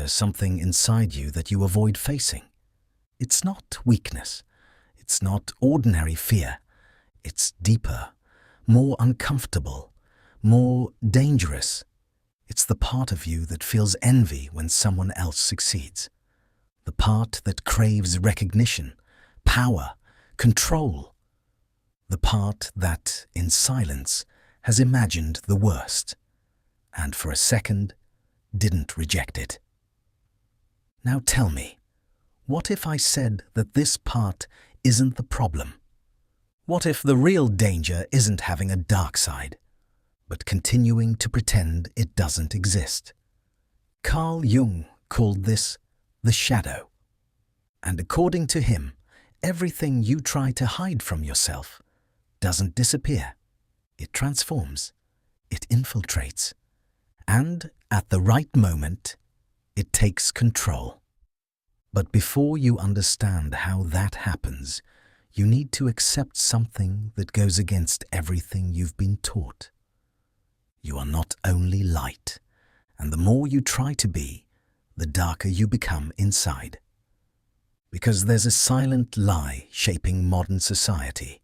there's something inside you that you avoid facing. It's not weakness. It's not ordinary fear. It's deeper, more uncomfortable, more dangerous. It's the part of you that feels envy when someone else succeeds. The part that craves recognition, power, control. The part that, in silence, has imagined the worst, and for a second, didn't reject it. Now tell me, what if I said that this part isn't the problem? What if the real danger isn't having a dark side, but continuing to pretend it doesn't exist? Carl Jung called this the shadow. And according to him, everything you try to hide from yourself doesn't disappear. It transforms, it infiltrates, and at the right moment, it takes control. But before you understand how that happens, you need to accept something that goes against everything you've been taught. You are not only light, and the more you try to be, the darker you become inside. Because there's a silent lie shaping modern society.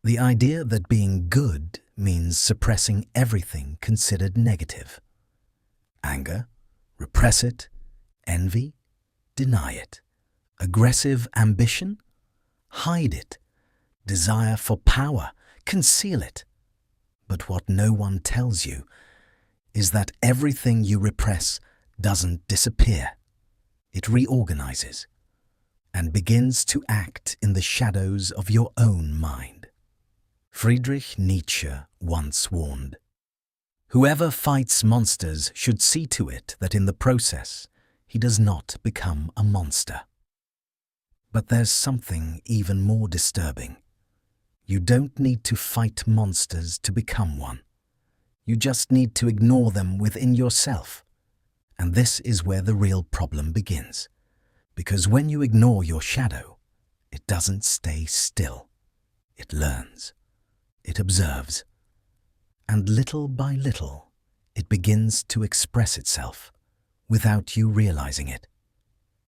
The idea that being good means suppressing everything considered negative. Anger, repress it. Envy, deny it. Aggressive ambition, hide it. Desire for power, conceal it. But what no one tells you is that everything you repress doesn't disappear. It reorganizes and begins to act in the shadows of your own mind. Friedrich Nietzsche once warned, "Whoever fights monsters should see to it that in the process he does not become a monster." But there's something even more disturbing. You don't need to fight monsters to become one. You just need to ignore them within yourself. And this is where the real problem begins. Because when you ignore your shadow, it doesn't stay still. It learns. It observes. And little by little, it begins to express itself without you realizing it.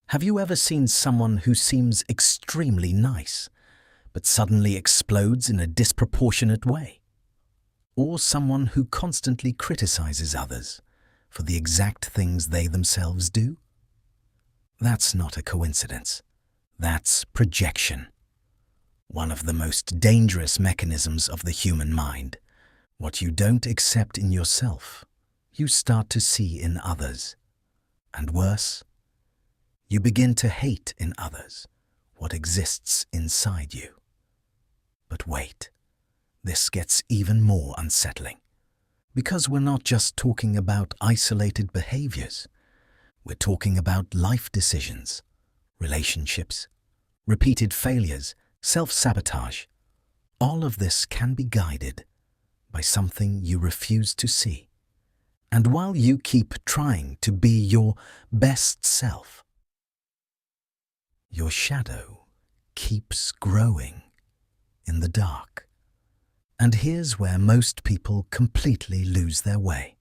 Have you ever seen someone who seems extremely nice, but suddenly explodes in a disproportionate way? Or someone who constantly criticizes others for the exact things they themselves do? That's not a coincidence. That's projection. One of the most dangerous mechanisms of the human mind. What you don't accept in yourself, you start to see in others. And worse, you begin to hate in others what exists inside you. But wait, this gets even more unsettling. Because we're not just talking about isolated behaviors. We're talking about life decisions, relationships, repeated failures, self-sabotage. All of this can be guided by something you refuse to see. And while you keep trying to be your best self, your shadow keeps growing in the dark. And here's where most people completely lose their way.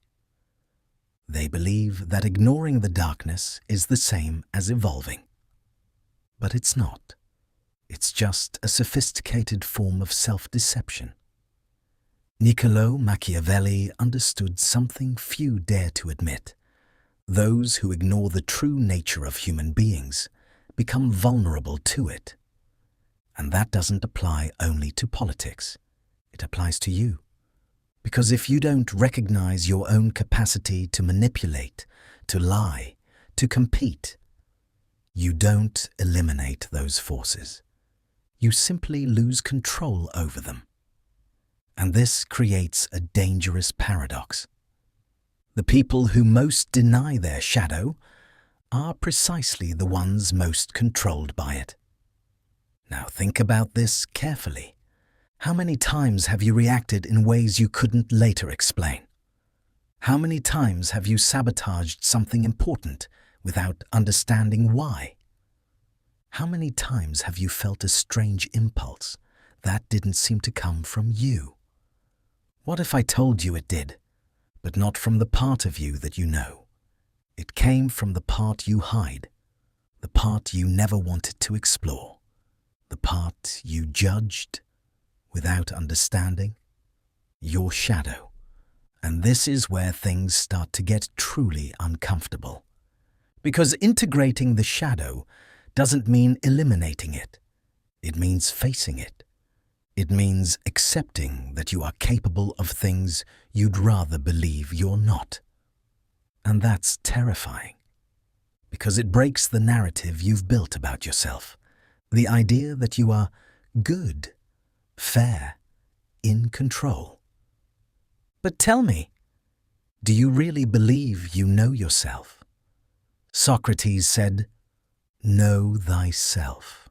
They believe that ignoring the darkness is the same as evolving. But it's not. It's just a sophisticated form of self-deception. Niccolò Machiavelli understood something few dare to admit. Those who ignore the true nature of human beings become vulnerable to it. And that doesn't apply only to politics. It applies to you. Because if you don't recognize your own capacity to manipulate, to lie, to compete, you don't eliminate those forces. You simply lose control over them. And this creates a dangerous paradox. The people who most deny their shadow are precisely the ones most controlled by it. Now think about this carefully. How many times have you reacted in ways you couldn't later explain? How many times have you sabotaged something important without understanding why? How many times have you felt a strange impulse that didn't seem to come from you? What if I told you it did, but not from the part of you that you know? It came from the part you hide, the part you never wanted to explore, the part you judged without understanding, your shadow. And this is where things start to get truly uncomfortable. Because integrating the shadow doesn't mean eliminating it. It means facing it. It means accepting that you are capable of things you'd rather believe you're not. And that's terrifying, because it breaks the narrative you've built about yourself, the idea that you are good, fair, in control. But tell me, do you really believe you know yourself? Socrates said, "Know thyself."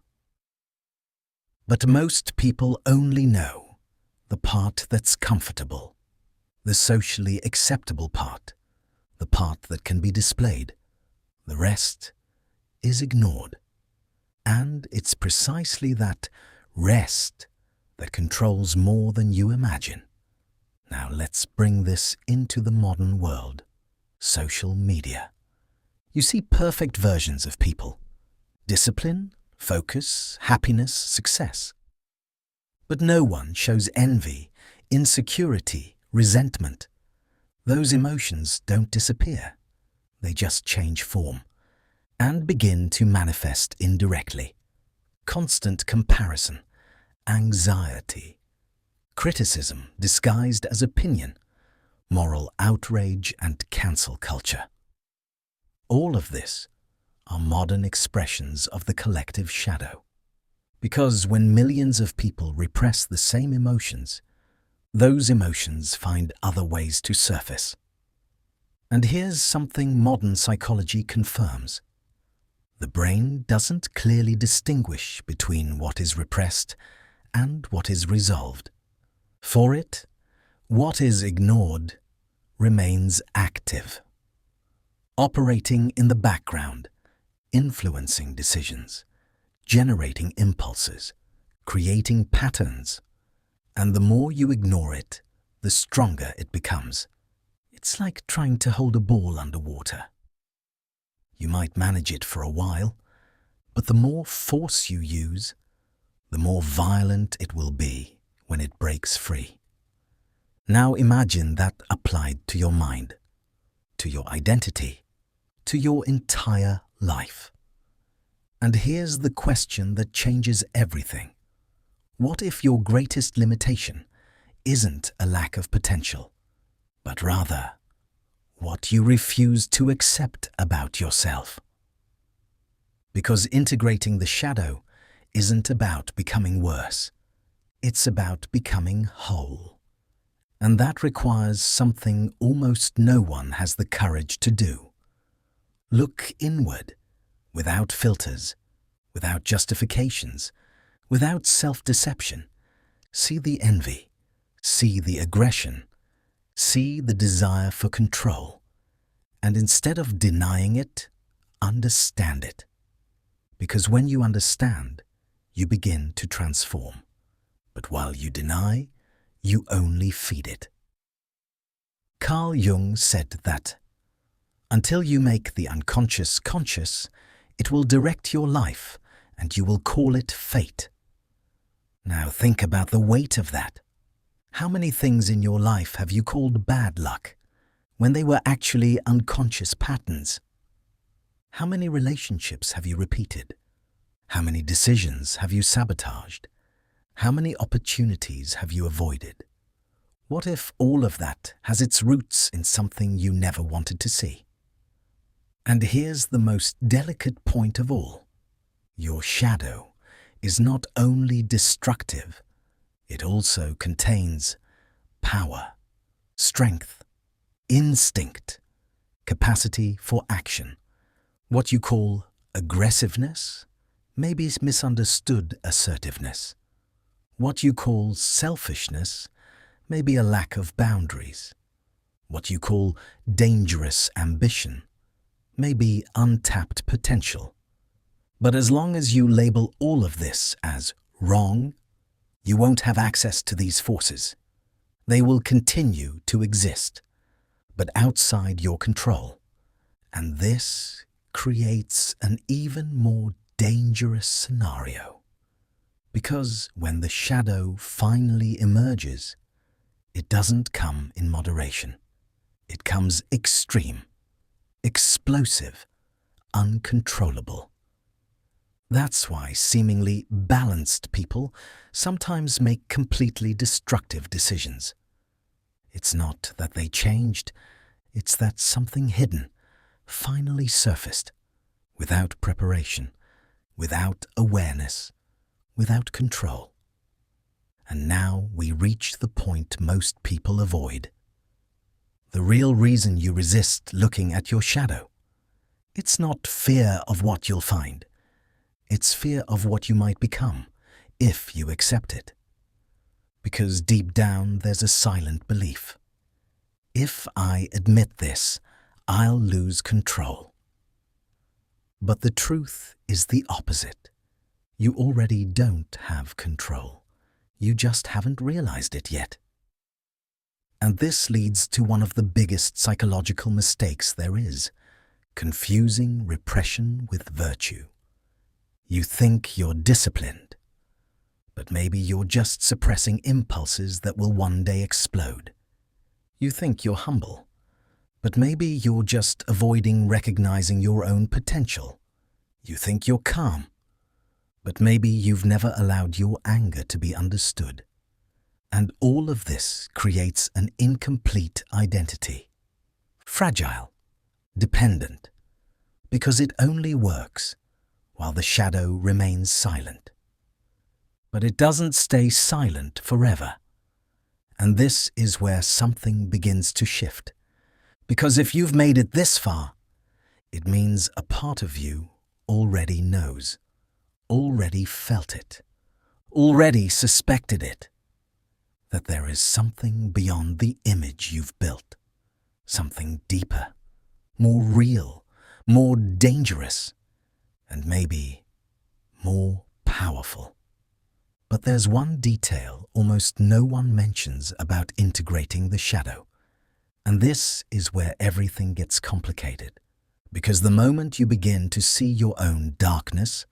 But most people only know the part that's comfortable, the socially acceptable part, the part that can be displayed. The rest is ignored. And it's precisely that rest that controls more than you imagine. Now let's bring this into the modern world. Social media. You see perfect versions of people. Discipline, focus, happiness, success. But no one shows envy, insecurity, resentment. Those emotions don't disappear. They just change form and begin to manifest indirectly. Constant comparison, anxiety, criticism disguised as opinion, moral outrage and cancel culture. All of this are modern expressions of the collective shadow. Because when millions of people repress the same emotions, those emotions find other ways to surface. And here's something modern psychology confirms. The brain doesn't clearly distinguish between what is repressed and what is resolved. For it, what is ignored remains active, operating in the background, influencing decisions, generating impulses, creating patterns. And the more you ignore it, the stronger it becomes. It's like trying to hold a ball underwater. You might manage it for a while, but the more force you use, the more violent it will be when it breaks free. Now imagine that applied to your mind, to your identity, to your entire life. And here's the question that changes everything. What if your greatest limitation isn't a lack of potential, but rather what you refuse to accept about yourself? Because integrating the shadow isn't about becoming worse. It's about becoming whole. And that requires something almost no one has the courage to do. Look inward, without filters, without justifications, without self-deception. See the envy, see the aggression, see the desire for control. And instead of denying it, understand it. Because when you understand, you begin to transform. But while you deny, you only feed it. Carl Jung said that, until you make the unconscious conscious, it will direct your life and you will call it fate. Now think about the weight of that. How many things in your life have you called bad luck when they were actually unconscious patterns? How many relationships have you repeated? How many decisions have you sabotaged? How many opportunities have you avoided? What if all of that has its roots in something you never wanted to see? And here's the most delicate point of all. Your shadow is not only destructive, it also contains power, strength, instinct, capacity for action. What you call aggressiveness may be misunderstood assertiveness. What you call selfishness may be a lack of boundaries. What you call dangerous ambition may be untapped potential. But as long as you label all of this as wrong, you won't have access to these forces. They will continue to exist, but outside your control, And this creates an even more dangerous scenario. Because when the shadow finally emerges, it doesn't come in moderation. It comes extreme, explosive, uncontrollable. That's why seemingly balanced people sometimes make completely destructive decisions. It's not that they changed, it's that something hidden finally surfaced, without preparation, without awareness, without control. And now we reach the point most people avoid. The real reason you resist looking at your shadow. It's not fear of what you'll find. It's fear of what you might become if you accept it. Because deep down there's a silent belief. If I admit this, I'll lose control. But the truth is the opposite. You already don't have control. You just haven't realized it yet. And this leads to one of the biggest psychological mistakes there is, confusing repression with virtue. You think you're disciplined, but maybe you're just suppressing impulses that will one day explode. You think you're humble, but maybe you're just avoiding recognizing your own potential. You think you're calm, but maybe you've never allowed your anger to be understood. And all of this creates an incomplete identity. Fragile, dependent, because it only works while the shadow remains silent. But it doesn't stay silent forever. And this is where something begins to shift. Because if you've made it this far, it means a part of you already knows, already felt it, already suspected it, that there is something beyond the image you've built, something deeper, more real, more dangerous, and maybe more powerful. But there's one detail almost no one mentions about integrating the shadow. And this is where everything gets complicated. Because the moment you begin to see your own darkness,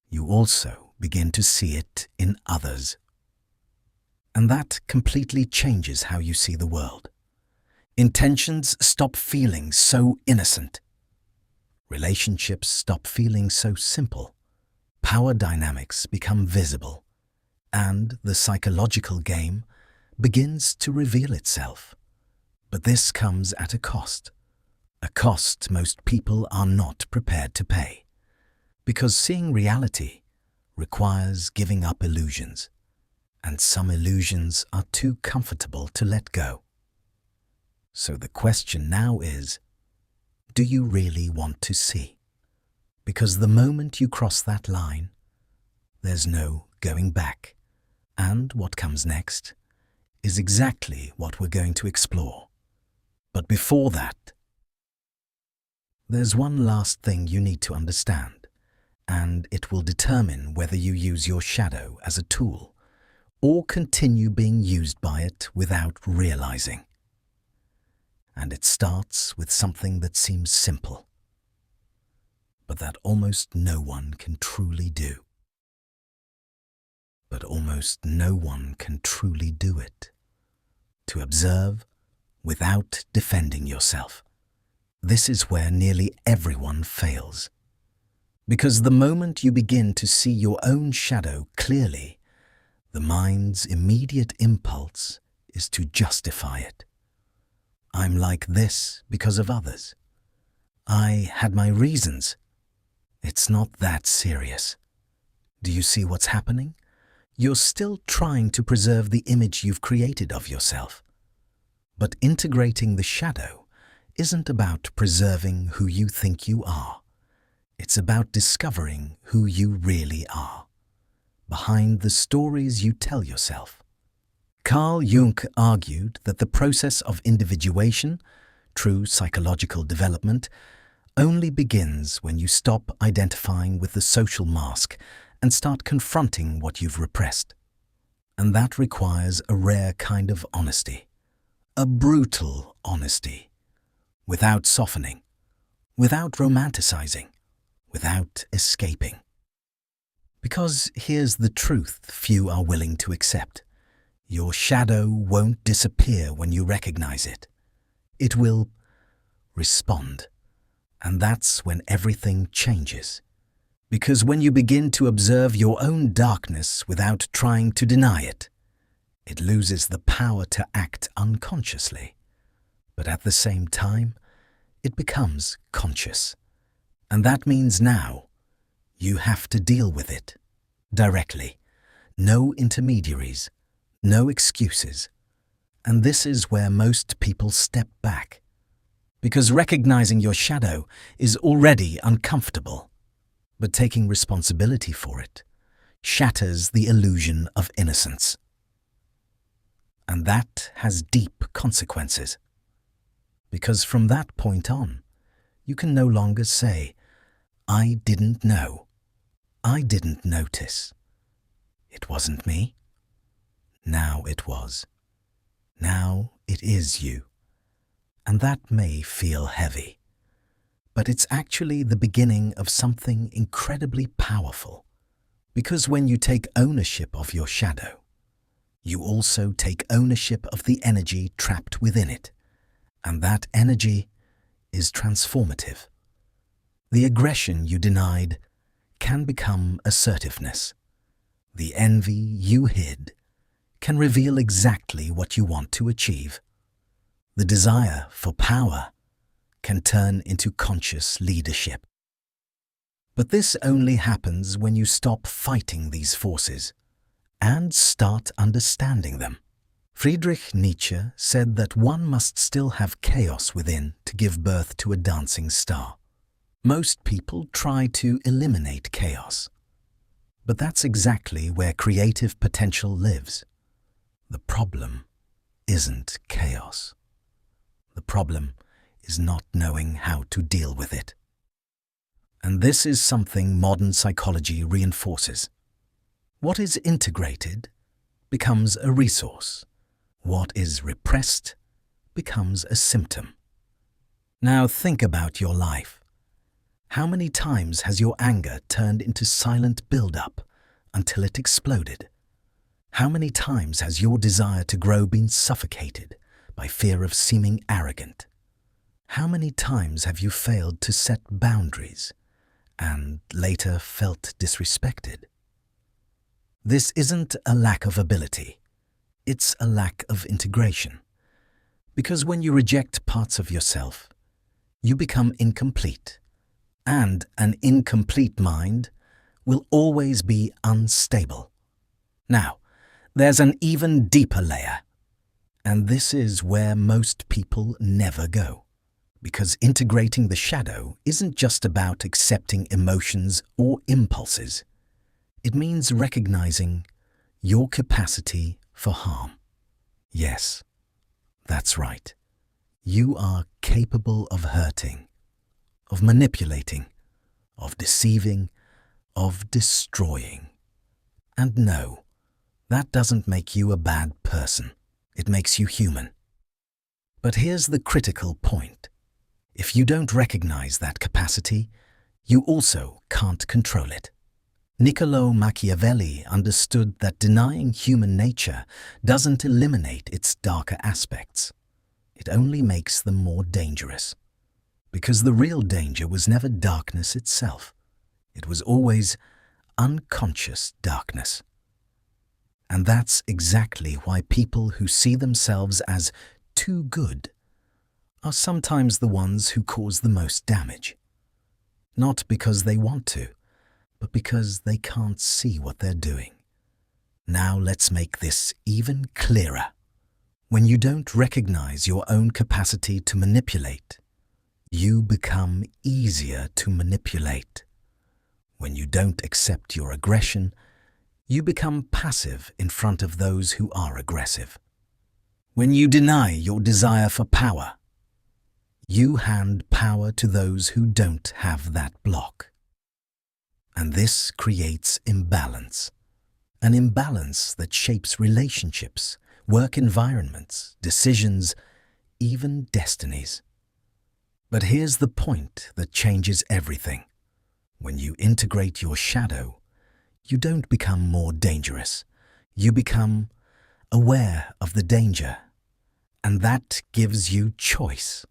you also begin to see it in others. And that completely changes how you see the world. Intentions stop feeling so innocent. Relationships stop feeling so simple. Power dynamics become visible. And the psychological game begins to reveal itself. But this comes at a cost most people are not prepared to pay. Because seeing reality requires giving up illusions, and some illusions are too comfortable to let go. So the question now is, do you really want to see? Because the moment you cross that line, there's no going back. And what comes next is exactly what we're going to explore. But before that, there's one last thing you need to understand, and it will determine whether you use your shadow as a tool or continue being used by it without realizing. And it starts with something that seems simple, but that almost no one can truly do. But almost no one can truly do it. To observe without defending yourself. This is where nearly everyone fails. Because the moment you begin to see your own shadow clearly, the mind's immediate impulse is to justify it. I'm like this because of others. I had my reasons. It's not that serious. Do you see what's happening? You're still trying to preserve the image you've created of yourself. But integrating the shadow isn't about preserving who you think you are. It's about discovering who you really are, behind the stories you tell yourself. Carl Jung argued that the process of individuation, true psychological development, only begins when you stop identifying with the social mask and start confronting what you've repressed. And that requires a rare kind of honesty. A brutal honesty, without softening, without romanticizing, without escaping. Because here's the truth few are willing to accept. Your shadow won't disappear when you recognize it. It will respond. And that's when everything changes. Because when you begin to observe your own darkness without trying to deny it, it loses the power to act unconsciously. But at the same time, it becomes conscious. And that means now, you have to deal with it directly. No intermediaries, no excuses. And this is where most people step back. Because recognizing your shadow is already uncomfortable. But taking responsibility for it shatters the illusion of innocence. And that has deep consequences. Because from that point on, you can no longer say, I didn't know. I didn't notice. It wasn't me. Now it was. Now it is you. And that may feel heavy. But it's actually the beginning of something incredibly powerful. Because when you take ownership of your shadow, you also take ownership of the energy trapped within it. And that energy is transformative. The aggression you denied can become assertiveness. The envy you hid can reveal exactly what you want to achieve. The desire for power can turn into conscious leadership. But this only happens when you stop fighting these forces and start understanding them. Friedrich Nietzsche said that one must still have chaos within to give birth to a dancing star. Most people try to eliminate chaos. But that's exactly where creative potential lives. The problem isn't chaos. The problem is not knowing how to deal with it. And this is something modern psychology reinforces. What is integrated becomes a resource. What is repressed becomes a symptom. Now think about your life. How many times has your anger turned into silent build-up until it exploded? How many times has your desire to grow been suffocated by fear of seeming arrogant? How many times have you failed to set boundaries and later felt disrespected? This isn't a lack of ability. It's a lack of integration. Because when you reject parts of yourself, you become incomplete. And an incomplete mind will always be unstable. Now, there's an even deeper layer. And this is where most people never go. Because integrating the shadow isn't just about accepting emotions or impulses. It means recognizing your capacity for harm. Yes, that's right. You are capable of hurting, of manipulating, of deceiving, of destroying. And no, that doesn't make you a bad person. It makes you human. But here's the critical point. If you don't recognize that capacity, you also can't control it. Niccolò Machiavelli understood that denying human nature doesn't eliminate its darker aspects. It only makes them more dangerous. Because the real danger was never darkness itself. It was always unconscious darkness. And that's exactly why people who see themselves as too good are sometimes the ones who cause the most damage. Not because they want to, but because they can't see what they're doing. Now let's make this even clearer. When you don't recognize your own capacity to manipulate, you become easier to manipulate. When you don't accept your aggression, you become passive in front of those who are aggressive. When you deny your desire for power, you hand power to those who don't have that block. And this creates imbalance. An imbalance that shapes relationships, work environments, decisions, even destinies. But here's the point that changes everything. When you integrate your shadow, you don't become more dangerous. You become aware of the danger. And that gives you choice.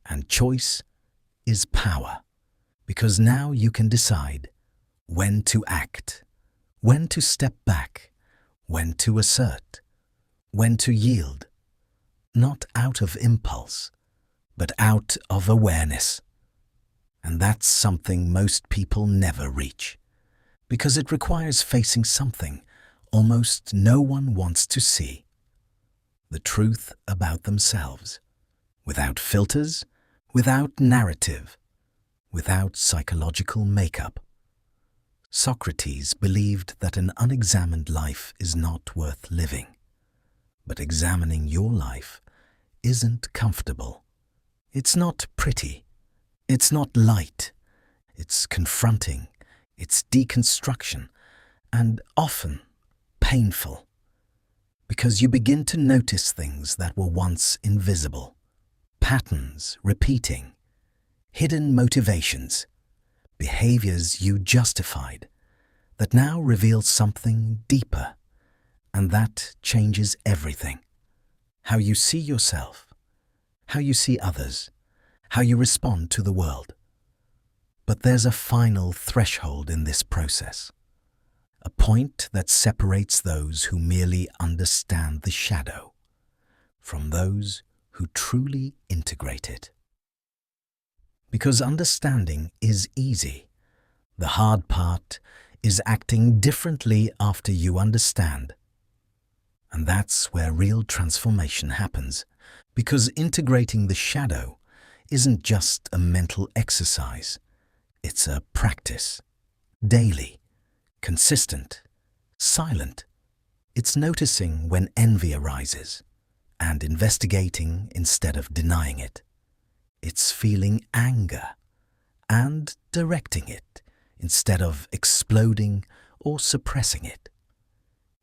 And choice is power. Because now you can decide when to act, when to step back, when to assert, when to yield. Not out of impulse, but out of awareness. And that's something most people never reach, because it requires facing something almost no one wants to see. The truth about themselves, without filters, without narrative, without psychological makeup. Socrates believed that an unexamined life is not worth living. But examining your life isn't comfortable. It's not pretty. It's not light. It's confronting. It's deconstruction, and often painful. Because you begin to notice things that were once invisible. Patterns repeating. Hidden motivations. Behaviors you justified that now reveal something deeper. And that changes everything. How you see yourself, how you see others, how you respond to the world. But there's a final threshold in this process. A point that separates those who merely understand the shadow from those who truly integrate it. Because understanding is easy. The hard part is acting differently after you understand. And that's where real transformation happens, because integrating the shadow isn't just a mental exercise. It's a practice, daily, consistent, silent. It's noticing when envy arises and investigating instead of denying it. It's feeling anger and directing it instead of exploding or suppressing it.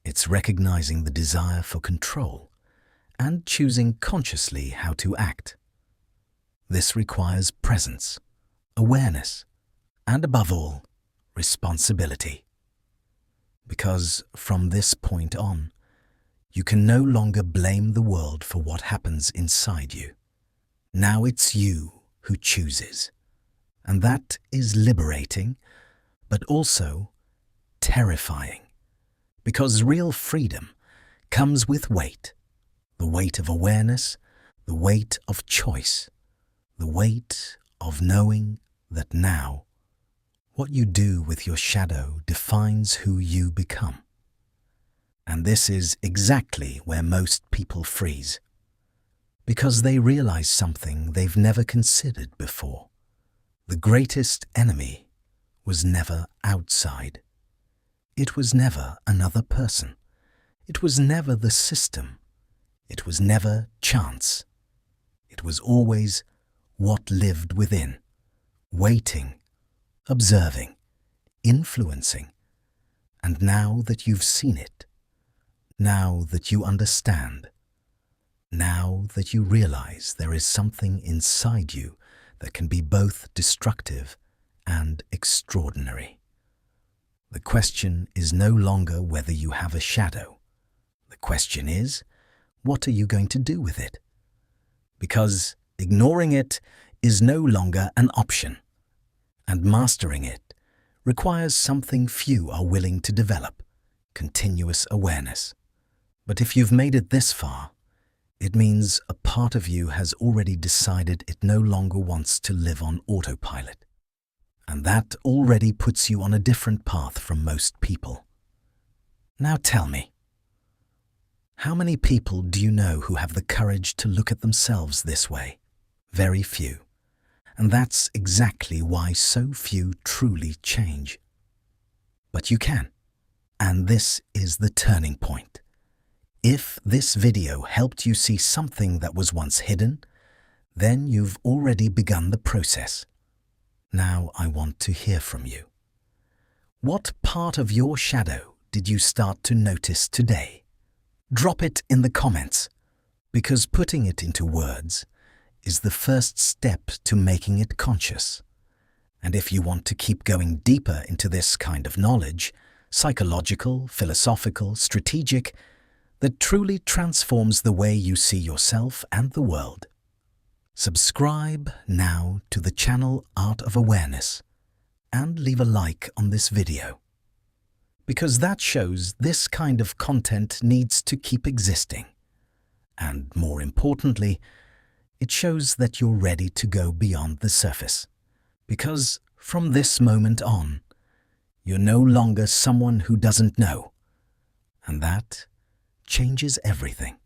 It's recognizing the desire for control and choosing consciously how to act. This requires presence, awareness, and above all, responsibility. Because from this point on, you can no longer blame the world for what happens inside you. Now it's you who chooses. And that is liberating, but also terrifying. Because real freedom comes with weight. The weight of awareness, the weight of choice, the weight of knowing that now what you do with your shadow defines who you become. And this is exactly where most people freeze. Because they realize something they've never considered before. The greatest enemy was never outside. It was never another person. It was never the system. It was never chance. It was always what lived within, waiting, observing, influencing. And now that you've seen it, now that you understand, now that you realize there is something inside you that can be both destructive and extraordinary. The question is no longer whether you have a shadow. The question is, what are you going to do with it? Because ignoring it is no longer an option, and mastering it requires something few are willing to develop, continuous awareness. But if you've made it this far, it means a part of you has already decided it no longer wants to live on autopilot. And that already puts you on a different path from most people. Now tell me, how many people do you know who have the courage to look at themselves this way? Very few. And that's exactly why so few truly change. But you can. And this is the turning point. If this video helped you see something that was once hidden, then you've already begun the process. Now I want to hear from you. What part of your shadow did you start to notice today? Drop it in the comments, because putting it into words is the first step to making it conscious. And if you want to keep going deeper into this kind of knowledge, psychological, philosophical, strategic, that truly transforms the way you see yourself and the world, subscribe now to the channel Art of Awareness and leave a like on this video, because that shows this kind of content needs to keep existing. And more importantly, it shows that you're ready to go beyond the surface. Because from this moment on, you're no longer someone who doesn't know. And that changes everything.